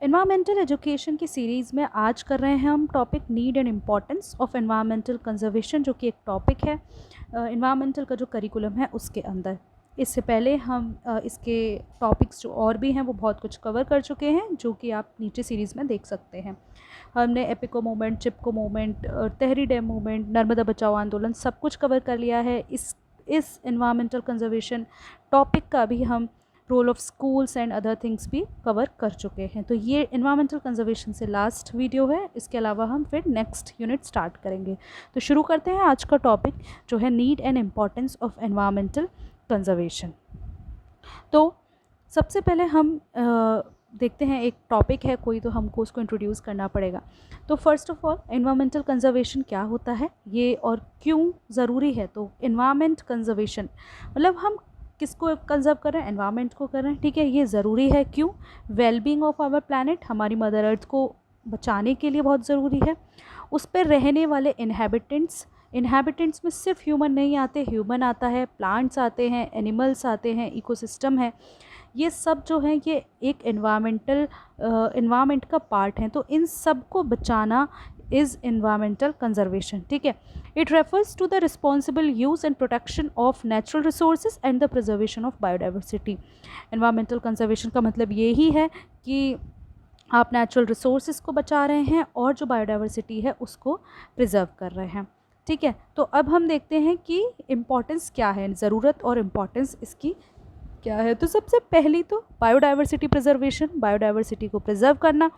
Environmental education की series में आज कर रहे हैं हम topic need and importance of environmental conservation, जो कि एक टॉपिक है एनवायरमेंटल का जो करिकुलम है उसके अंदर। इससे पहले हम इसके टॉपिक्स जो और भी हैं वो बहुत कुछ कवर कर चुके हैं, जो कि आप नीचे सीरीज़ में देख सकते हैं। हमने एपिको मूवमेंट, चिपको मूवमेंट, तहरी डैम मूवमेंट, नर्मदा बचाओ आंदोलन सब कुछ कवर कर लिया है। इस एनवायरमेंटल कंजर्वेशन टॉपिक का भी हम role of schools and other things भी कवर कर चुके हैं। तो ये एनवायरमेंटल कंजर्वेशन से लास्ट वीडियो है। इसके अलावा हम फिर नेक्स्ट यूनिट स्टार्ट करेंगे। तो शुरू करते हैं आज का टॉपिक, जो है need and importance of environmental conservation. तो सबसे पहले हम देखते हैं, एक टॉपिक है कोई तो हमको उसको इंट्रोड्यूस करना पड़ेगा। तो first of all environmental conservation क्या होता है ये और क्यों ज़रूरी है। तो एनवायरमेंट कंजर्वेशन मतलब हम किसको कंजर्व कर रहे हैं, एनवायरनमेंट को कर रहे हैं, ठीक है। ये ज़रूरी है क्यों, वेलबींग ऑफ आवर प्लानट, हमारी मदर अर्थ को बचाने के लिए बहुत ज़रूरी है। उस पर रहने वाले इनहेबिटेंट्स में सिर्फ ह्यूमन नहीं आते, ह्यूमन आता है, प्लांट्स आते हैं, एनिमल्स आते हैं, इकोसिस्टम है, ये सब जो है ये एक एनवायरमेंट का पार्ट है। तो इन सब को बचाना इज़ एनवायरमेंटल कंजर्वेशन, ठीक है। It refers to the responsible use and protection of natural resources and the preservation of biodiversity. Environmental conservation का मतलब यही है कि आप नेचुरल रिसोर्सेज को बचा रहे हैं और जो बायोडाइवर्सिटी है उसको प्रिजर्व कर रहे हैं, ठीक है। तो अब हम देखते हैं कि इम्पॉर्टेंस क्या है, ज़रूरत और इम्पॉर्टेंस इसकी क्या है। तो सबसे पहली तो बायोडाइवर्सिटी प्रिजर्वेशन, बायोडाइवर्सिटी को प्रिजर्व करना।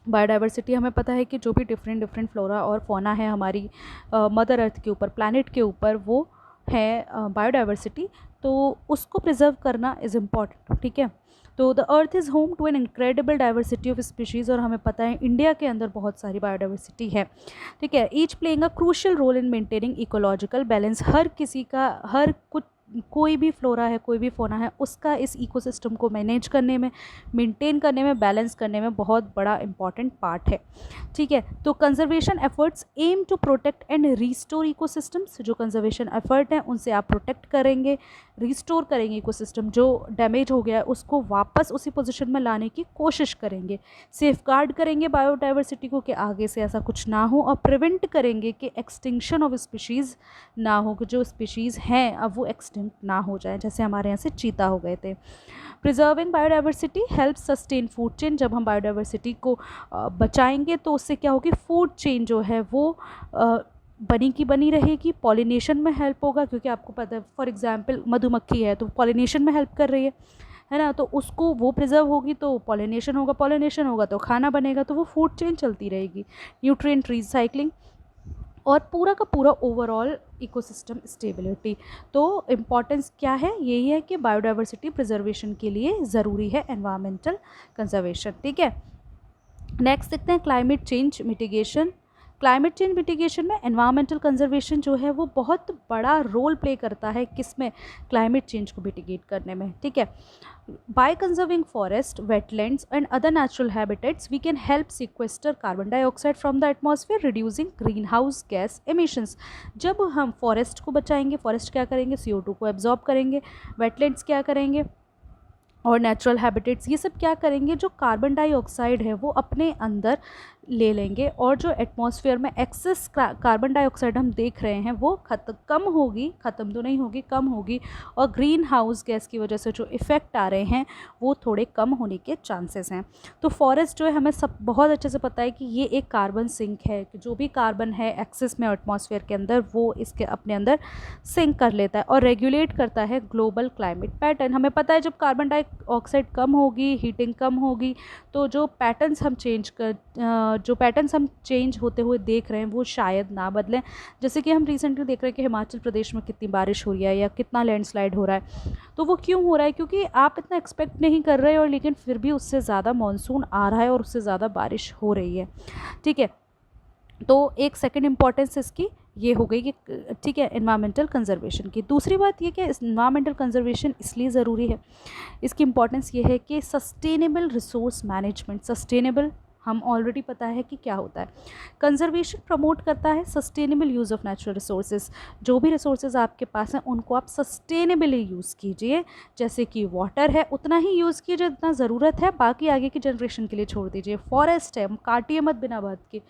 बायोडाइवर्सिटी हमें पता है कि जो भी डिफरेंट फ्लोरा और फौना है हमारी मदर अर्थ के ऊपर, प्लैनेट के ऊपर, वो है बायोडाइवर्सिटी, तो उसको प्रिजर्व करना इज़ इम्पॉर्टेंट, ठीक है। तो the earth is home to an incredible diversity of species, और हमें पता है इंडिया के अंदर बहुत सारी बायोडाइवर्सिटी है, ठीक है। Each playing a crucial role in maintaining ecological balance, हर किसी का, हर कुछ, कोई भी फ्लोरा है, कोई भी फोना है, उसका इस इकोसिस्टम को मैनेज करने में, मेंटेन करने में, बैलेंस करने में बहुत बड़ा इंपॉर्टेंट पार्ट है, ठीक है। तो conservation efforts aim to protect and restore ecosystems, जो कंजर्वेशन एफर्ट हैं उनसे आप प्रोटेक्ट करेंगे, रिस्टोर करेंगे इकोसिस्टम, जो डैमेज हो गया है उसको वापस उसी पोजीशन में लाने की कोशिश करेंगे, सेफगार्ड करेंगे बायोडाइवर्सिटी को कि आगे से ऐसा कुछ ना हो, और प्रिवेंट करेंगे कि एक्सटिंक्शन ऑफ स्पीशीज़ ना हो, कि जो स्पीशीज़ हैं अब वो एक्सटिंक्ट ना हो जाए, जैसे हमारे यहाँ से चीता हो गए थे। Preserving biodiversity help sustain food chain, जब हम बायोडाइवर्सिटी को बचाएंगे तो उससे क्या होगी, फूड चेन जो है वो बनी की बनी रहेगी, पॉलिनेशन में हेल्प होगा, क्योंकि आपको पता है फॉर एग्जांपल मधुमक्खी है तो पॉलिनेशन में हेल्प कर रही है ना, तो उसको वो प्रिजर्व होगी तो पॉलिनेशन होगा, पॉलिनेशन होगा तो खाना बनेगा, तो वो फूड चेन चलती रहेगी। न्यूट्रिएंट रिसाइकलिंग और पूरा का पूरा ओवरऑल इकोसिस्टम स्टेबिलिटी। तो इम्पॉर्टेंस क्या है, यही है कि बायोडाइवर्सिटी प्रिजर्वेशन के लिए ज़रूरी है एनवायरमेंटल कंजर्वेशन, ठीक है। नेक्स्ट देखते हैं climate change mitigation. Climate change mitigation में एनवायरमेंटल कंजर्वेशन जो है वो बहुत बड़ा रोल प्ले करता है, किसमें, क्लाइमेट चेंज को मिटिगेट करने में, ठीक है। By conserving forest, wetlands and other natural habitats we can help sequester carbon dioxide from the atmosphere, reducing green house gas emissions. जब हम फॉरेस्ट को बचाएंगे, फॉरेस्ट क्या करेंगे, CO2 को एब्जॉर्ब करेंगे, वेटलैंड्स क्या करेंगे, और नेचुरल हैबिटेट्स, ये सब क्या करेंगे, जो कार्बन डाइऑक्साइड है वो अपने अंदर ले लेंगे, और जो एटमॉस्फेयर में एक्सेस कार्बन डाइऑक्साइड हम देख रहे हैं वो कम होगी, ख़त्म तो नहीं होगी, कम होगी, और ग्रीन हाउस गैस की वजह से जो इफ़ेक्ट आ रहे हैं वो थोड़े कम होने के चांसेस हैं। तो फॉरेस्ट जो है, हमें सब बहुत अच्छे से पता है कि ये एक कार्बन सिंक है, कि जो भी कार्बन है एक्सेस में एटमॉस्फेयर के अंदर वो इसके अपने अंदर सिंक कर लेता है और रेगुलेट करता है ग्लोबल क्लाइमेट पैटर्न। हमें पता है जब कार्बन डाइऑक्साइड कम होगी, हीटिंग कम होगी, तो जो पैटर्न्स हम चेंज होते हुए देख रहे हैं वो शायद ना बदलें। जैसे कि हम रिसेंटली देख रहे हैं कि हिमाचल प्रदेश में कितनी बारिश हो रही है या कितना लैंडस्लाइड हो रहा है, तो वो क्यों हो रहा है, क्योंकि आप इतना एक्सपेक्ट नहीं कर रहे और लेकिन फिर भी उससे ज़्यादा मानसून आ रहा है और उससे ज़्यादा बारिश हो रही है, ठीक है। तो एक सेकंड इम्पॉर्टेंस इसकी ये हो गई कि, ठीक है, एनवायरमेंटल कंजर्वेशन की। दूसरी बात ये कि एनवायरमेंटल कंजर्वेशन इसलिए ज़रूरी है, इसकी इम्पॉर्टेंस ये है कि सस्टेनेबल रिसोर्स मैनेजमेंट, सस्टेनेबल हम ऑलरेडी पता है कि क्या होता है। कंजर्वेशन प्रमोट करता है sustainable use of natural resources. जो भी रिसोर्सेज आपके पास हैं उनको आप सस्टेनेबली यूज़ कीजिए। जैसे कि वाटर है उतना ही यूज़ कीजिए जितना ज़रूरत है, बाकी आगे की जनरेशन के लिए छोड़ दीजिए। फॉरेस्ट है, काटिए मत बिना बात के,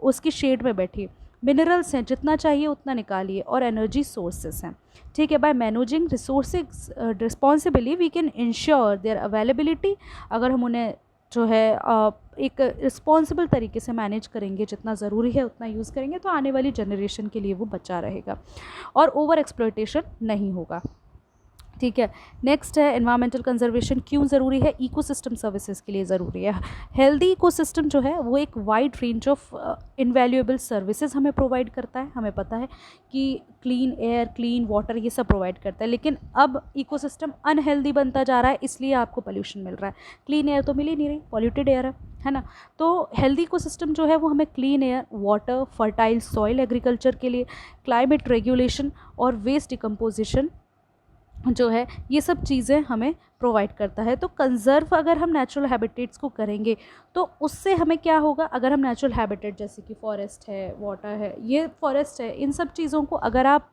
उसकी शेड में बैठिए। मिनरल्स हैं, जितना चाहिए उतना निकालिए। और एनर्जी सोर्सेस हैं, ठीक है। By managing resources responsibly we can ensure their availability. अगर हम उन्हें जो है एक रिस्पॉन्सिबल तरीके से मैनेज करेंगे, जितना ज़रूरी है उतना यूज़ करेंगे, तो आने वाली जनरेशन के लिए वो बचा रहेगा और ओवर एक्सप्लॉयटेशन नहीं होगा, ठीक है। नेक्स्ट है एनवायरमेंटल कंजर्वेशन क्यों ज़रूरी है? इकोसिस्टम सर्विसेज के लिए ज़रूरी है। हेल्दी इकोसिस्टम जो है वो एक wide range of invaluable services हमें प्रोवाइड करता है। हमें पता है कि क्लीन एयर, क्लीन वाटर, ये सब प्रोवाइड करता है, लेकिन अब इकोसिस्टम अनहेल्दी बनता जा रहा है, इसलिए आपको पोल्यूशन मिल रहा है। क्लीन एयर तो मिल ही नहीं रही, पॉल्यूटेड एयर है ना। तो हेल्दी इकोसिस्टम जो है वो हमें clean air, water, fertile soil agriculture के लिए, क्लाइमेट रेगुलेशन और वेस्ट डिकम्पोजिशन जो है, ये सब चीज़ें हमें प्रोवाइड करता है। तो कंज़र्व अगर हम नेचुरल हैबिटेट्स को करेंगे तो उससे हमें क्या होगा? अगर हम नेचुरल हैबिटेट जैसे कि फॉरेस्ट है, वाटर है, ये फॉरेस्ट है, इन सब चीज़ों को अगर आप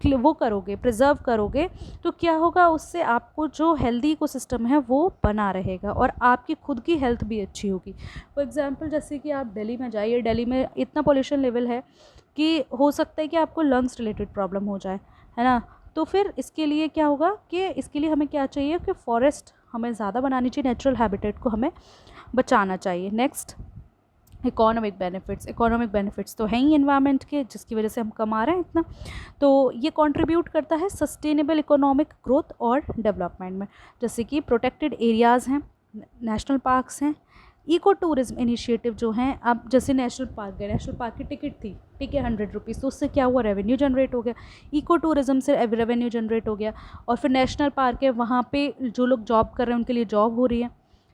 वो करोगे, प्रिजर्व करोगे, तो क्या होगा? उससे आपको जो हेल्दी इकोसिस्टम है वो बना रहेगा और आपकी खुद की हेल्थ भी अच्छी होगी। फॉर एग्जांपल जैसे कि आप दिल्ली में जाइए, दिल्ली में इतना पोल्यूशन लेवल है कि हो सकता है कि आपको लंग्स रिलेटेड प्रॉब्लम हो जाए, है ना। तो फिर इसके लिए क्या होगा कि इसके लिए हमें क्या चाहिए कि फॉरेस्ट हमें ज़्यादा बनानी चाहिए, नेचुरल हैबिटेट को हमें बचाना चाहिए। Next, economic benefits. Economic benefits तो हैं ही एनवायरनमेंट के, जिसकी वजह से हम कमा रहे हैं इतना। तो ये कंट्रीब्यूट करता है सस्टेनेबल इकोनॉमिक ग्रोथ और डेवलपमेंट में। जैसे कि प्रोटेक्टेड एरियाज़ हैं, नेशनल पार्क्स हैं, इको टूरिज्म इनिशिएटिव जो हैं। अब जैसे नेशनल पार्क गए, नेशनल पार्क की टिकट थी, ठीक है, 100 रुपीज़, तो उससे क्या हुआ? रेवेन्यू जनरेट हो गया। इको टूरिज्म से रेवेन्यू जनरेट हो गया। और फिर नेशनल पार्क है, वहाँ पे जो लोग जॉब कर रहे हैं उनके लिए जॉब हो रही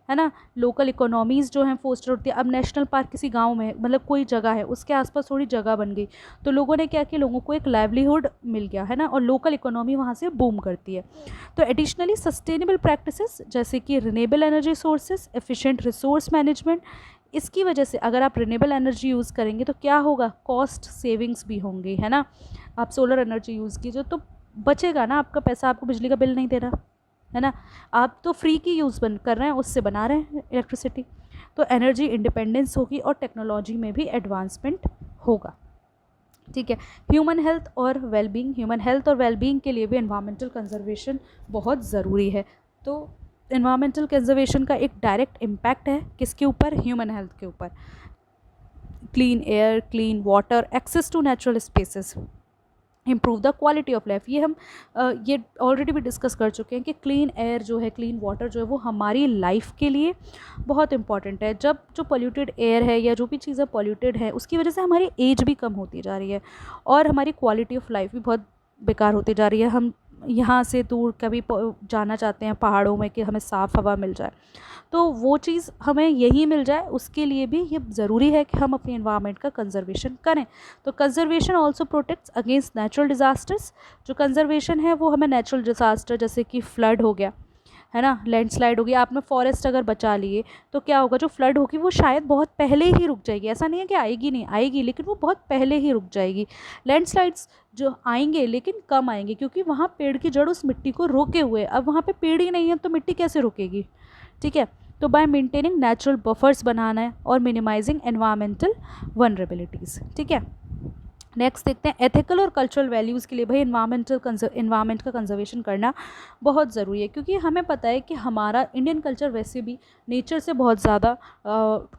है ना। लोकल इकोनॉमीज़ जो हैं फोस्टर होती है। अब नेशनल पार्क किसी गांव में, मतलब कोई जगह है, उसके आसपास थोड़ी जगह बन गई, तो लोगों ने क्या किया? लोगों को एक लाइवलीहुड मिल गया, है ना, और लोकल इकोनॉमी वहाँ से बूम करती है। तो एडिशनली सस्टेनेबल प्रैक्टिसेस जैसे कि renewable energy sources, efficient resource management, इसकी वजह से अगर आप रिन्यूएबल एनर्जी यूज़ करेंगे तो क्या होगा? कॉस्ट सेविंग्स भी होंगी, है ना। आप सोलर एनर्जी यूज़ कीजिए तो बचेगा ना आपका पैसा, आपको बिजली का बिल नहीं देना, है ना। आप तो फ्री की यूज़ कर रहे हैं, उससे बना रहे हैं इलेक्ट्रिसिटी। तो एनर्जी इंडिपेंडेंस होगी और टेक्नोलॉजी में भी एडवांसमेंट होगा, ठीक है। ह्यूमन हेल्थ और वेलबींग। ह्यूमन हेल्थ और वेलबींग के लिए भी एनवायरमेंटल कंजर्वेशन बहुत ज़रूरी है। तो एनवायरमेंटल कंजर्वेशन का एक डायरेक्ट इम्पैक्ट है किसके ऊपर? ह्यूमन हेल्थ के ऊपर। Clean air, clean water, access to natural spaces, improve the quality of life. ये हम ये ऑलरेडी भी डिस्कस कर चुके हैं कि क्लीन एयर जो है, क्लीन वाटर जो है, वो हमारी लाइफ के लिए बहुत इंपॉर्टेंट है। जब जो पोल्यूटेड एयर है या जो भी चीज़ें पोल्यूटेड है, उसकी वजह से हमारी एज भी कम होती जा रही है और हमारी क्वालिटी ऑफ लाइफ भी बहुत बेकार होती जा रही है। हम यहाँ से दूर कभी जाना चाहते हैं पहाड़ों में कि हमें साफ़ हवा मिल जाए, तो वो चीज़ हमें यहीं मिल जाए, उसके लिए भी ये ज़रूरी है कि हम अपनी एनवायरनमेंट का कंजर्वेशन करें। तो conservation also protects against natural disasters. जो कंजर्वेशन है वो हमें नेचुरल डिज़ास्टर जैसे कि फ्लड हो गया, है ना, लैंडस्लाइड होगी, आपने फॉरेस्ट अगर बचा लिए तो क्या होगा? जो फ्लड होगी वो शायद बहुत पहले ही रुक जाएगी। ऐसा नहीं है कि आएगी नहीं, आएगी, लेकिन वो बहुत पहले ही रुक जाएगी। लैंडस्लाइड्स जो आएंगे लेकिन कम आएंगे, क्योंकि वहाँ पेड़ की जड़ उस मिट्टी को रोके हुए। अब वहाँ पे पेड़ ही नहीं है तो मिट्टी कैसे रुकेगी, ठीक है। तो बाय मेंटेनिंग नेचुरल बफर्स बनाना है और मिनिमाइजिंग एनवायरमेंटल वनरेबिलिटीज़, ठीक है। नेक्स्ट देखते हैं एथिकल और कल्चरल वैल्यूज़ के लिए भाई एनवायरमेंट का कंजर्वेशन करना बहुत ज़रूरी है, क्योंकि हमें पता है कि हमारा इंडियन कल्चर वैसे भी नेचर से बहुत ज़्यादा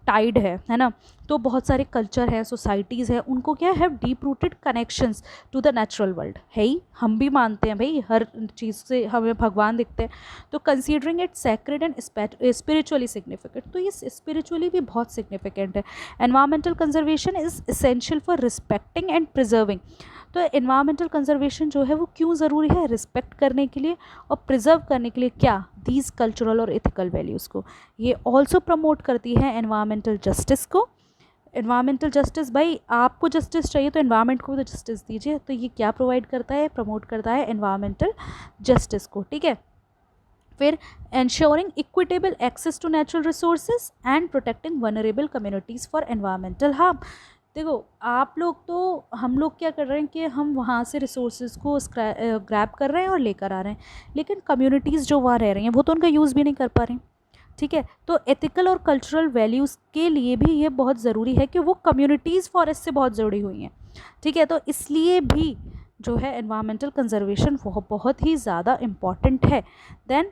टाइड है ना। तो बहुत सारे कल्चर हैं, सोसाइटीज़ हैं, उनको क्या है? Deep rooted connections to the natural world है ही। हम भी मानते हैं भाई, हर चीज़ से हमें भगवान दिखते हैं, तो considering it sacred and spiritually significant, तो ये स्पिरिचुअली भी बहुत सिग्निफिकेंट है। Environmental conservation is essential for respecting and preserving. तो एनवायरमेंटल कंजर्वेशन जो है वो क्यों ज़रूरी है? रिस्पेक्ट करने के लिए और प्रिजर्व करने के लिए। क्या? दीज कल्चरल और एथिकल वैल्यूज़ को। ये ऑल्सो प्रमोट करती है एनवायरमेंटल जस्टिस को। एनवायरमेंटल जस्टिस, भाई आपको जस्टिस चाहिए तो एनवायरनमेंट को भी तो जस्टिस दीजिए। तो ये क्या प्रोवाइड करता है? प्रमोट करता है एनवायरमेंटल जस्टिस को, ठीक है। फिर ensuring equitable access to natural resources and protecting vulnerable communities for environmental harm. देखो आप लोग तो, हम लोग क्या कर रहे हैं कि हम वहाँ से रिसोर्सेज को ग्रैब कर रहे हैं और लेकर आ रहे हैं, लेकिन कम्युनिटीज़ जो वहाँ रह रही हैं वो तो उनका यूज़ भी नहीं कर पा रही। ठीक है, तो एथिकल और कल्चरल वैल्यूज़ के लिए भी ये बहुत ज़रूरी है कि वो कम्युनिटीज़ फॉरेस्ट से बहुत जुड़ी हुई हैं। ठीक है, तो इसलिए भी जो है एनवायरमेंटल कंजर्वेशन वो बहुत ही ज़्यादा इम्पॉर्टेंट है। देन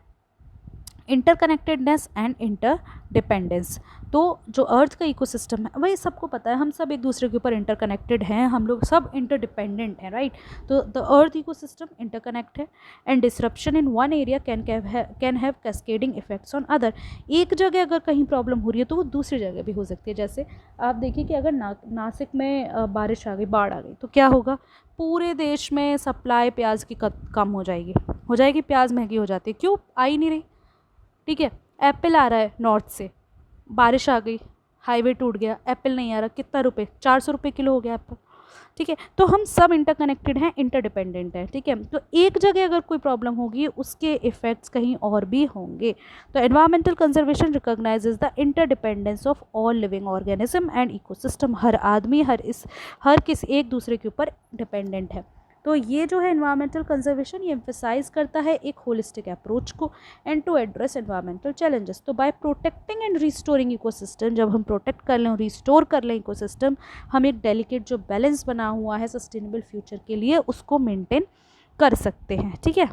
इंटरकनेक्टेडनेस एंड इंटरडिपेंडेंस, तो जो अर्थ का इकोसिस्टम है वही सबको पता है, हम सब एक दूसरे के ऊपर इंटरकनेक्टेड हैं, हम लोग सब इंटरडिपेंडेंट हैं, राइट। तो द अर्थ इकोसिस्टम इंटरकनेक्ट है and disruption in one area can have cascading effects on other. एक जगह अगर कहीं प्रॉब्लम हो रही है तो वो दूसरी जगह भी हो सकती है। जैसे आप देखिए कि अगर नासिक में बारिश आ गई, बाढ़ आ गई, तो क्या होगा, पूरे देश में सप्लाई प्याज की कम हो जाएगी, प्याज महंगी हो जाती है, क्यों, आ ही नहीं रही। ठीक है, एप्पल आ रहा है नॉर्थ से, बारिश आ गई, हाईवे टूट गया, एप्पल नहीं आ रहा, कितना रुपए, 400 रुपये किलो हो गया एप्पल। ठीक है, तो हम सब इंटरकनेक्टेड हैं, इंटरडिपेंडेंट हैं। ठीक है, तो एक जगह अगर कोई प्रॉब्लम होगी उसके इफेक्ट्स कहीं और भी होंगे। तो environmental conservation recognises the interdependence of all living organism and ecosystem. हर आदमी हर किसी एक दूसरे के ऊपर डिपेंडेंट है। तो ये जो है एनवायरमेंटल कंजर्वेशन, ये एम्फेसाइज करता है एक होलिस्टिक अप्रोच को and to address environmental challenges. तो by protecting and restoring ecosystem, जब हम प्रोटेक्ट कर लें, रिस्टोर कर लें इकोसिस्टम, हम एक डेलिकेट जो बैलेंस बना हुआ है सस्टेनेबल फ्यूचर के लिए उसको मेंटेन कर सकते हैं। ठीक है,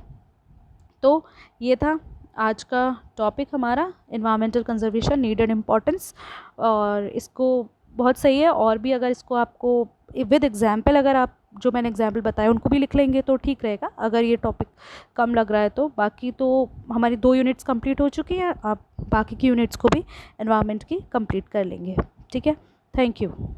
तो ये था आज का टॉपिक हमारा, environmental conservation need and importance, और इसको बहुत सही है। और भी अगर इसको आपको विद एग्जाम्पल, अगर आप जो मैंने एग्जाम्पल बताया उनको भी लिख लेंगे तो ठीक रहेगा, अगर ये टॉपिक कम लग रहा है तो। बाकी तो हमारी 2 यूनिट्स कंप्लीट हो चुकी हैं, आप बाकी की यूनिट्स को भी एनवायरनमेंट की कंप्लीट कर लेंगे। ठीक है, थैंक यू।